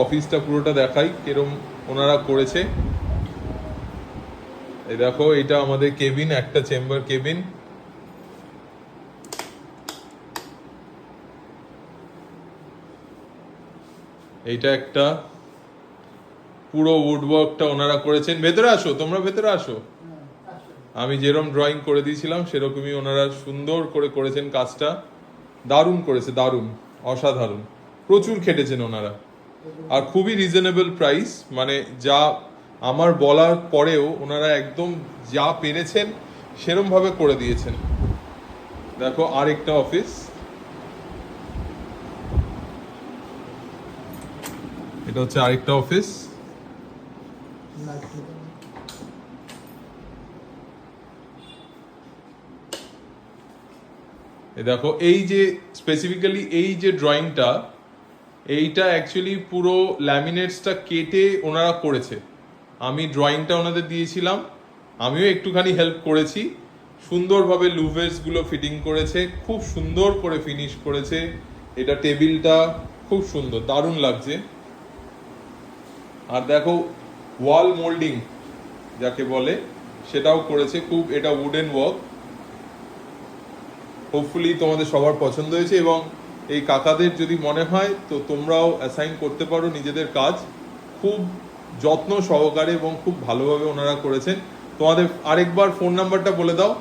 অফিসটা পুরোটা দেখাই কিরম ওনারা করেছে। এই দেখো, এটা আমাদের কেবিন, একটা চেম্বার কেবিন। এইটা একটা পুরো উডওয়ার্কটা ওনারা করেছেন। ভেতরে আসো, তোমরা ভেতরে আসো। আমি যেরকম ড্রয়িং করে দিয়েছিলাম সেরকমই ওনারা সুন্দর করে করেছেন কাজটা। দারুণ করেছে, দারুণ, অসাধারণ। প্রচুর খেটেছেন ওনারা, আর খুবই রিজনেবল প্রাইস। মানে যা আমার বলার পরেও ওনারা একদম যা পেরেছেন সেরম ভাবে করে দিয়েছেন। দেখো আরেকটা অফিস, এটা হচ্ছে আরেকটা অফিস। দেখো এই যে স্পেসিফিক্যালি এই যে ড্রয়িংটা, এইটা অ্যাকচুয়ালি পুরো ল্যামিনেটসটা কেটে ওনারা করেছে। আমি ড্রয়িংটা ওনাদের দিয়েছিলাম, আমিও একটুখানি হেল্প করেছি। সুন্দরভাবে লুভেসগুলো ফিটিং করেছে, খুব সুন্দর করে ফিনিশ করেছে। এটা টেবিলটা খুব সুন্দর, দারুণ লাগছে। আর দেখো ওয়াল মোল্ডিং যাকে বলে সেটাও করেছে খুব, এটা উডেন ওয়ার্ক। হোপফুলি তোমাদের সবার পছন্দ হয়েছে, এবং এই কাকাদের যদি মনে হয় তো তোমরাও অ্যাসাইন করতে পারো নিজেদের কাজ। খুব যত্ন সহকারে এবং খুব ভালোভাবে ওনারা করেছেন। তোমাদের আরেকবার ফোন নাম্বারটা বলে দাও।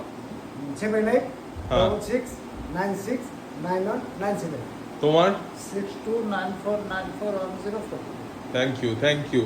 7866969197। তোমার? 6294941044। Thank you, thank you.